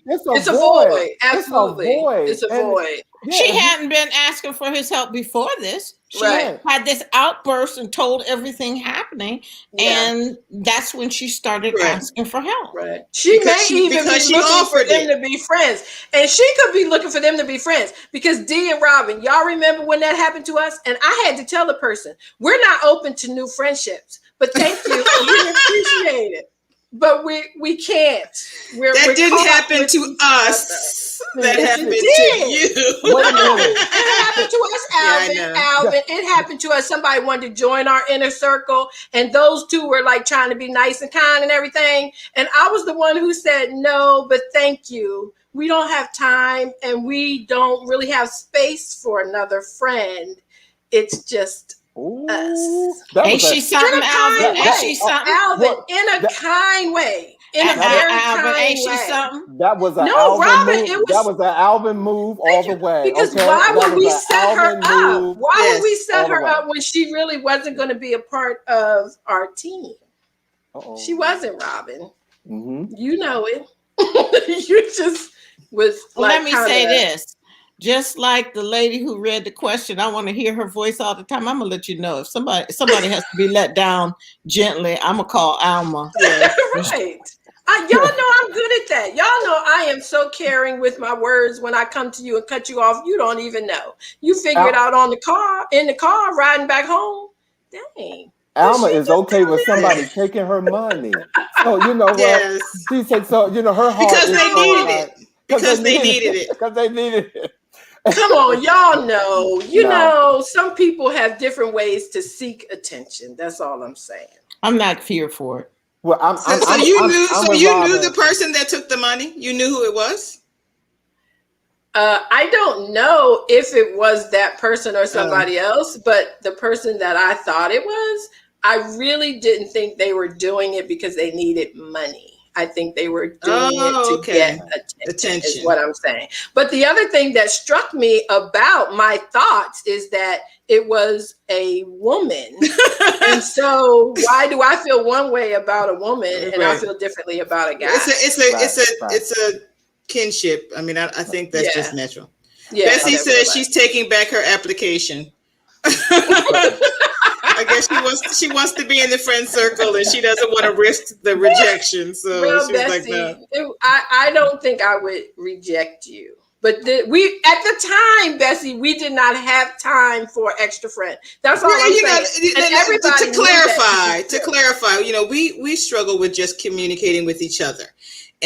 It's a void. Absolutely. It's a void. She hadn't been asking for his help before this. She had this outburst and told everything happening. And that's when she started asking for help. Right. She may even be looking for them to be friends. And she could be looking for them to be friends, because Dee and Robin, y'all remember when that happened to us? And I had to tell the person, we're not open to new friendships, but thank you. We appreciate it. But we can't. That didn't happen to us. That happened to you. It happened to us, Alvin. It happened to us. Somebody wanted to join our inner circle, and those two were like trying to be nice and kind and everything. And I was the one who said, no, but thank you. We don't have time, and we don't really have space for another friend. It's just us. Ain't she something, Alvin? Ain't she something? Alvin, in a kind way. In a very kind way. Ain't she something? That was an Alvin move. That was an Alvin move all the way. Because why would we set her up? Why would we set her up when she really wasn't going to be a part of our team? She wasn't, Robin. Mm-hmm. You know it. You just was like. Let me say this. Just like the lady who read the question, I want to hear her voice all the time. I'm gonna let you know if somebody has to be let down gently. I'm gonna call Alma. Right. Y'all know I'm good at that. Y'all know I am so caring with my words. When I come to you and cut you off, you don't even know. You figure it out in the car, riding back home. Dang. Alma is okay with somebody taking her money. So you know what? She said so. Her heart because they needed it. Because they needed it. Because they needed it. Come on, y'all know. You know, some people have different ways to seek attention. That's all I'm saying. I'm not here for it. Well, you knew the person that took the money? You knew who it was? I don't know if it was that person or somebody else, but the person that I thought it was, I really didn't think they were doing it because they needed money. I think they were doing it to get attention, is what I'm saying. But the other thing that struck me about my thoughts is that it was a woman. And so why do I feel one way about a woman and I feel differently about a guy? It's a kinship. I mean, I think that's just natural. Yeah, Bessie says she's taking back her application. I guess she wants to be in the friend circle and she doesn't want to risk the rejection. So she's Bessie, like, no. I don't think I would reject you. But at the time, Bessie, we did not have time for extra friend. That's all I'm saying. And everybody to clarify, we struggle with just communicating with each other.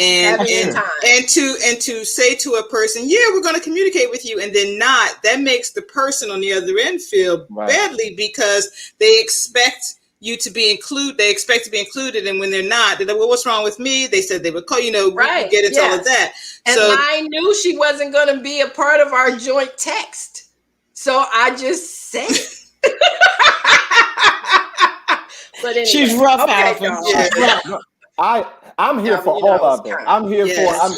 And to say to a person, we're going to communicate with you, and then not, that makes the person on the other end feel badly because they expect you to be included. They expect to be included, and when they're not, they're like, well, what's wrong with me? They said they would call, we get into all of that. And I knew she wasn't going to be a part of our joint text, so I just said it. But anyway, She's rough, okay, Alvin. y'all. She's rough. No, I'm here Alvin, for you know all I was of it. kind. I'm here for. Yes.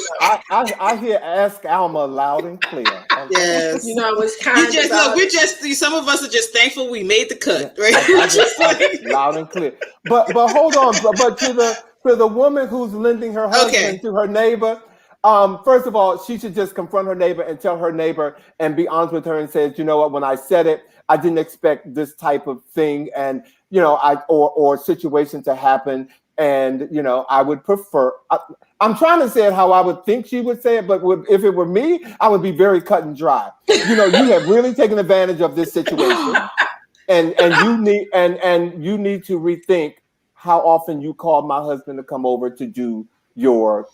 I hear Ask Alma loud and clear. Okay? Yes. You know, I was kind You just look. about We're just. Some of us are just thankful we made the cut, right? I loud and clear. But hold on. But to the woman who's lending her husband to her neighbor, first of all, she should just confront her neighbor and tell her neighbor and be honest with her and say, you know what, when I said it, I didn't expect this type of thing, and or situation to happen. And, I would prefer, I'm trying to say it how I would think she would say it, but if it were me, I would be very cut and dry. You have really taken advantage of this situation, and you need to rethink how often you call my husband to come over to do your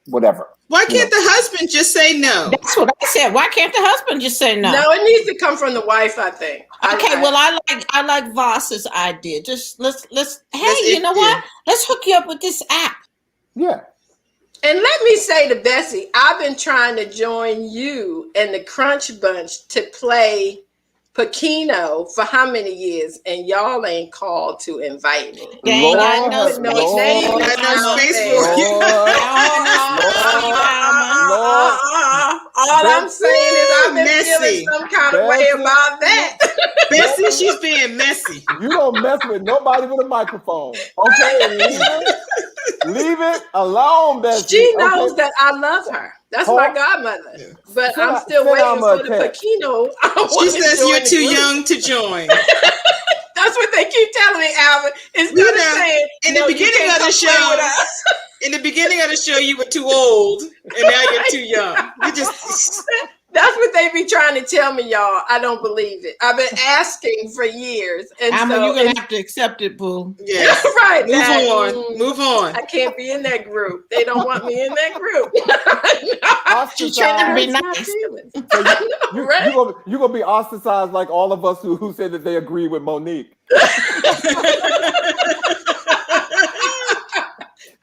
whatever. Why can't the husband just say no? That's what I said. Why can't the husband just say no? No, it needs to come from the wife, I think. Okay, I like Voss's idea. Just let's you know what? Let's hook you up with this app. Yeah. And let me say to Bessie, I've been trying to join you and the Crunch Bunch to play Piquino for how many years, and y'all ain't called to invite me. They ain't got no space for you. All I'm saying is I've been messy. feeling some kind of way about that. Bessie, she's being messy. You don't mess with nobody with a microphone. Okay, leave it alone, Bessie. She knows that I love her. That's my godmother. Yeah. But I'm still waiting for the Piquino. She says you're too young to join. That's what they keep telling me, Alvin. Instead of saying, in the beginning of the show, in the beginning of the show, you were too old, and now you're too young. You just. That's what they be trying to tell me, y'all. I don't believe it. I've been asking for years. And you're going to have to accept it, boo. Yeah. Right. Move on. I can't be in that group. They don't want me in that group. She's trying to be nice. You're going to be ostracized like all of us who said that they agree with Monique.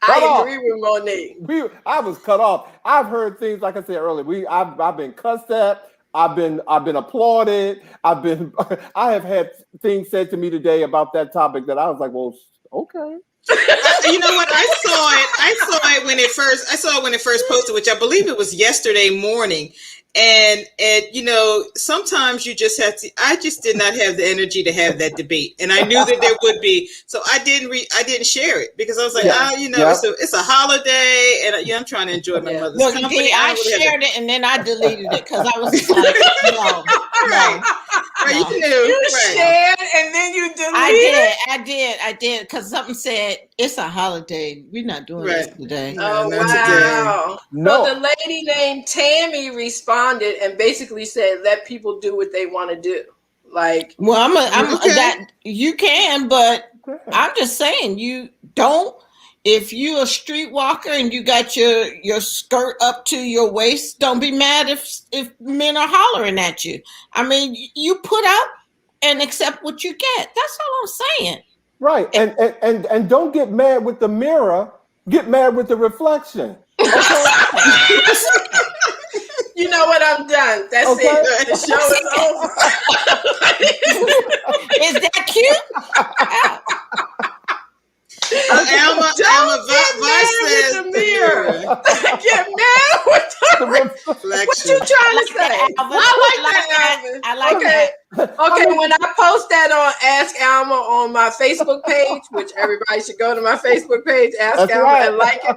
I agree with Monique. I was cut off. I've heard things like I said earlier. I've been cussed at. I've been applauded. I have had things said to me today about that topic that I was like, well, okay. You know what? I saw it when it first posted, which I believe it was yesterday morning. And sometimes you just have to. I just did not have the energy to have that debate, and I knew that there would be. So I didn't share it because I was like, it's a holiday, and I'm trying to enjoy my mother's company. I shared it and then I deleted it because I was like, no. Right, you knew. You shared and then you deleted. I did because something said it's a holiday. We're not doing this today. Oh wow! No. Well, the lady named Tammy responded and basically said, "Let people do what they want to do." Like, well, I'm that you can, but I'm just saying you don't. If you're a streetwalker and you got your skirt up to your waist, don't be mad if men are hollering at you. I mean, you put up and accept what you get. That's all I'm saying. Right, and don't get mad with the mirror. Get mad with the reflection. Okay? You know what? I'm done. That's it. The show is over. Is that cute? Alma Vosh says the mirror. Get mad with the reflection. What you trying to say? I like that, Alvin. I like that. Okay, when I post that on Ask Alma on my Facebook page, which everybody should go to my Facebook page, Ask Alma, and like it.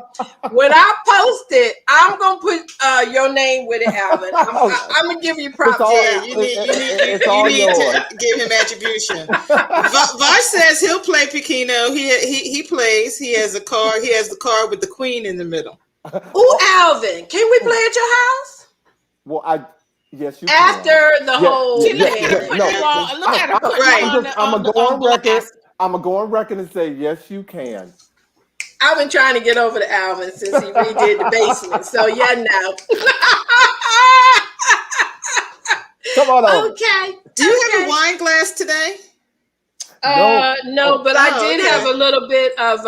When I post it, I'm gonna put your name with it, Alvin. I'm gonna give you props. You need to give him attribution. Vosh says he'll play Piquino. He plays. He has a car. He has the car with the queen in the middle. Ooh, Alvin, can we play at your house? Well, yes, you after can. The whole thing. Look at her. I'm gonna go on record. I'm gonna go on record and say yes, you can. I've been trying to get over to Alvin since he redid the basement. So yeah, now. Come on over. Okay. Do you have a wine glass today? No, but I did have a little bit of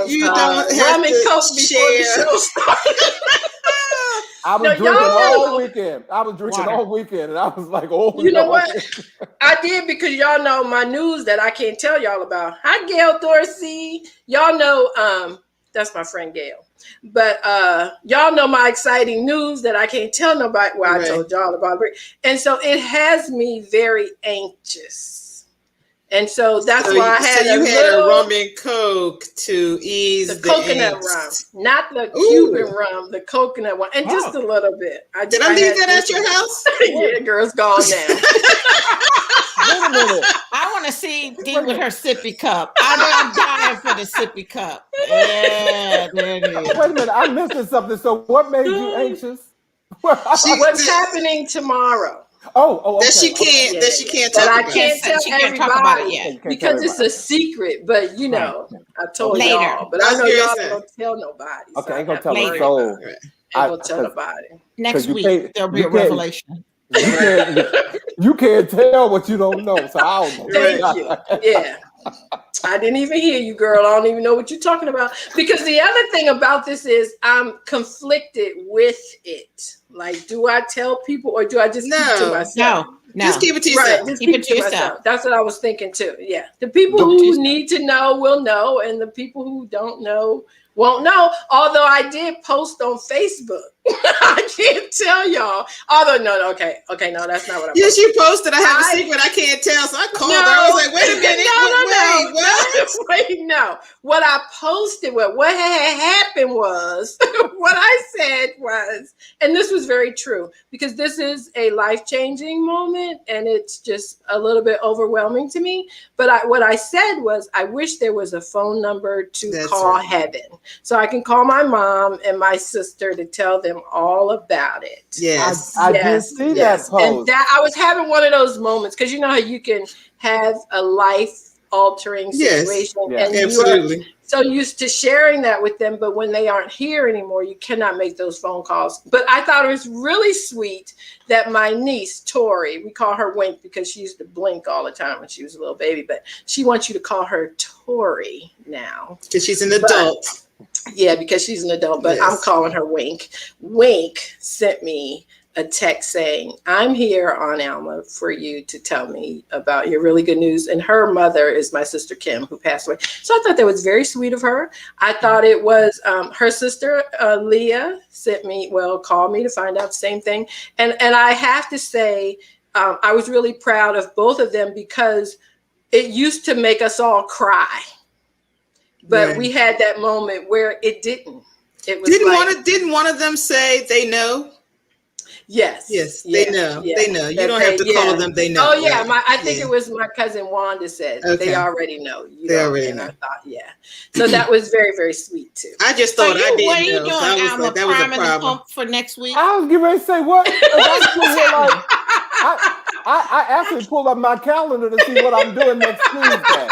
you don't have rum and to coke before the show started. I was No, drinking y'all all know. weekend. I was drinking Water. all weekend, and I was like, "Oh, You know no." what? I did because y'all know my news that I can't tell y'all about. Hi, Gail Dorsey. Y'all know that's my friend Gail. But y'all know my exciting news that I can't tell nobody. Well, I Right. told y'all about it. And so it has me very anxious. And so that's why I had you a had little a rum and coke to ease the the coconut angst. rum, not the Ooh. Cuban rum, the coconut one, and just a little bit. Did I leave that at your house? Yeah, girl's gone now. Wait a minute. I want to see Dee with her sippy cup. I'm dying for the sippy cup. Yeah, there it is. Wait a minute. I'm missing something. So, what made you anxious? What's happening tomorrow? Oh, okay. That she can't. That she can't That talk I about. can't tell She can't talk about it everybody yet. Can't tell because it's everybody. a secret. But you know, I told Later. y'all. But I I was know gonna y'all say. ain't gonna tell nobody. Okay, so ain't gonna I tell have to her. worry So, about it. Ain't gonna tell nobody. Next you week, can't- there'll be you a can't- revelation. you can't tell what you don't know. So I don't know. Thank you. Yeah. I didn't even hear you, girl. I don't even know what you're talking about. Because the other thing about this is I'm conflicted with it. Like, do I tell people or do I just keep it to myself? No. Just keep it to yourself. Right, just Keep keep it to yourself. myself. That's what I was thinking too. Yeah. The people Keep it to who yourself. need to know will know, and the people who don't know won't know. Although I did post on Facebook. I can't tell y'all. Although okay, no, that's not what I posted. Yes, you posted. I have a secret. I can't tell. So I called her. I was like, wait a minute. No. What I posted, what had happened was, what I said was, and this was very true, because this is a life-changing moment, and it's just a little bit overwhelming to me. But what I said was, I wish there was a phone number to call heaven, so I can call my mom and my sister to tell them all about it. Yes. I did see that post. And that I was having one of those moments, because you know how you can have a life-altering situation, and absolutely. you are so used to sharing that with them, but when they aren't here anymore, you cannot make those phone calls. But I thought it was really sweet that my niece, Tori, we call her Wink because she used to blink all the time when she was a little baby, but she wants you to call her Tori now. Because she's an adult. Yeah, because she's an adult, but I'm calling her Wink. Wink sent me a text saying, I'm here on Alma for you to tell me about your really good news. And her mother is my sister, Kim, who passed away. So I thought that was very sweet of her. I thought it was her sister, Leah, called me to find out the same thing. And I have to say, I was really proud of both of them because it used to make us all cry. But we had that moment where it didn't. It was didn't one of them say they know? Yes, they know. Yeah. They know. You don't have to call them. They know. Oh yeah, I think it was my cousin Wanda said they already know. They already know. I thought, so that was very, very sweet too. I just thought I didn't know. What are you doing, Alma? That was a Priming the problem. pump for next week? I was getting ready to say what? I actually pulled up my calendar to see what I'm doing next Tuesday.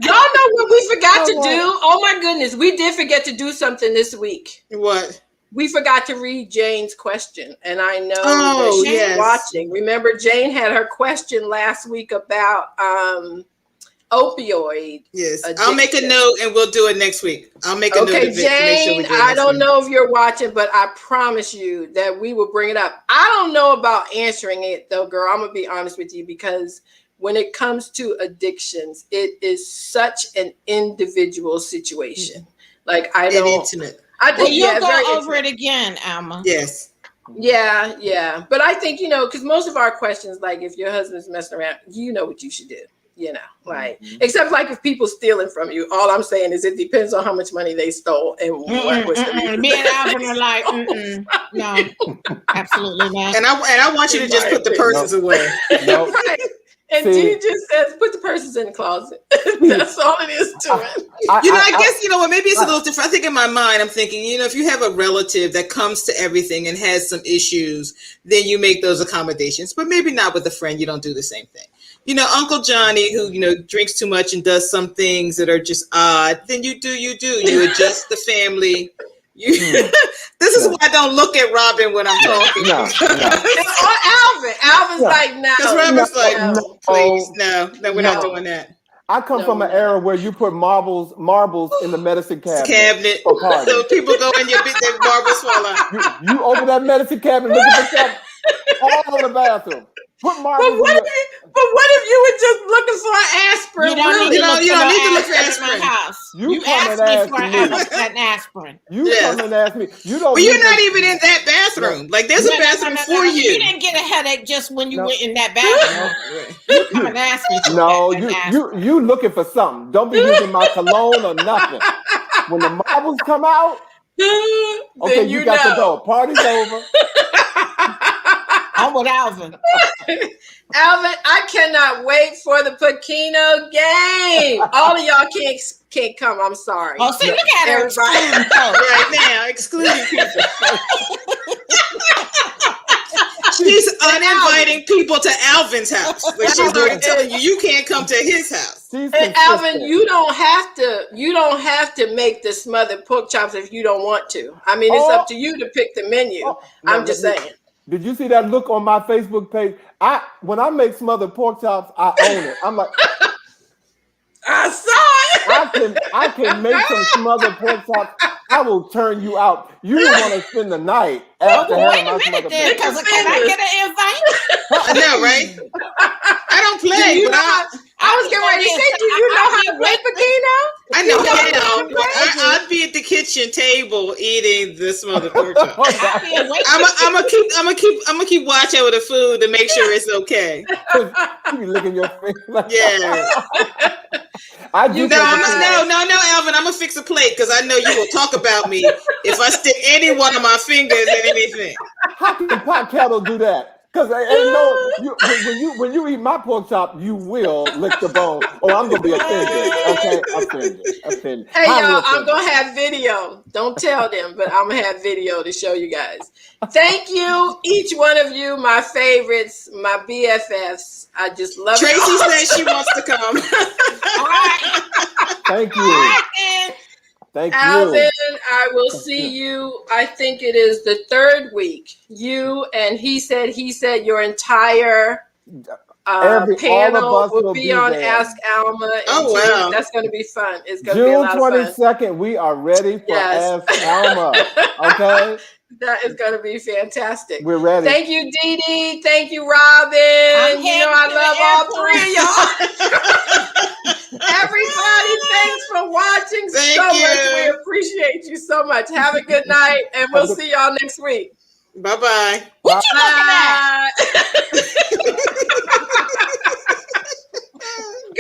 Y'all know what we forgot to do? Oh my goodness, we did forget to do something this week. What? We forgot to read Jane's question, and I know that she's watching. Remember, Jane had her question last week about opioid. Yes, addiction. I'll make a note, and we'll do it next week. I'll make a note of it Jane, to make sure we do it I next don't week. know if you're watching, but I promise you that we will bring it up. I don't know about answering it, though, girl. I'm going to be honest with you, because when it comes to addictions, it is such an individual situation. Like, I don't. Intimate. You'll go over it again, Alma. Yes. Yeah. But I think, because most of our questions, like if your husband's messing around, you know what you should do, like, except like if people stealing from you. All I'm saying is it depends on how much money they stole and what was the reason. Me and Alvin are like, no, absolutely not. And I want you to just put the purses away. Nope. Right. And Dee just says, put the purses in the closet. That's all it is to it. I guess, maybe it's a little different. I think in my mind, I'm thinking, if you have a relative that comes to everything and has some issues, then you make those accommodations. But maybe not with a friend. You don't do the same thing. Uncle Johnny, who, drinks too much and does some things that are just odd, then you do. You adjust the family. This is why I don't look at Robin when I'm talking. Or Alvin. Alvin's like, no. Because Robin's like, please, no, we're not doing that. I come from an era where you put marbles in the medicine cabinet. For parties. So people go in your bit, their marbles fall out. You open that medicine cabinet, looking for something, all in the bathroom. Put marbles in your... But what if you were just looking for an aspirin? You don't need to look for aspirin in my house. You asked me for an aspirin. You come and ask me. You don't. But you're not even in that bathroom. Like there's a bathroom for you. You didn't get a headache just when you went in that bathroom. You come and ask me. No, you looking for something. Don't be using my cologne or nothing. When the marbles come out, okay, you got to go. Party's over. I'm with Alvin. Alvin, I cannot wait for the Piquino game. All of y'all can't come. I'm sorry. Oh, see, look at her excluding right now, excluding people. She's uninviting people to Alvin's house. Like she's already telling you can't come to his house. And Alvin, you don't have to make the smothered pork chops if you don't want to. I mean, it's up to you to pick the menu. I'm just saying. Did you see that look on my Facebook page? When I make smothered pork chops, I own it. I'm like, I saw it. I can make some smothered pork chops. I will turn you out. You don't want to spend the night after having my smothered pork chops. Can I get an invite? I know, right? I don't play, but I was getting ready to say, do you know how to play Piquino? I know how. I'd be at the kitchen table eating the smothered pork chop. I'm gonna keep watch over the food to make sure it's okay. You be licking your finger. Yeah. No, Alvin. I'm gonna fix a plate because I know you will talk about me if I stick any one of my fingers in anything. How can the pot kettle do that? Because when you eat my pork chop, you will lick the bone. Oh, I'm gonna be offended. Okay, offended. Hey y'all, I'm gonna have video. Don't tell them, but I'm gonna have video to show you guys. Thank you, each one of you, my favorites, my BFFs. I just love Tracy it. says she wants to come. All right. Thank you. Thank you. Alvin, I will see you. I think it is the third week. You and he said your entire panel will be on there. Ask Alma. Oh wow, that's going to be fun. It's going to be a lot of fun. June 22nd, we are ready for Ask Alma. Okay. That is going to be fantastic. We're ready. Thank you, Dee Dee. Thank you, Robin. I love all three of y'all. Everybody, thanks for watching much. We appreciate you so much. Have a good night, and we'll see y'all next week. Bye-bye. What you looking at?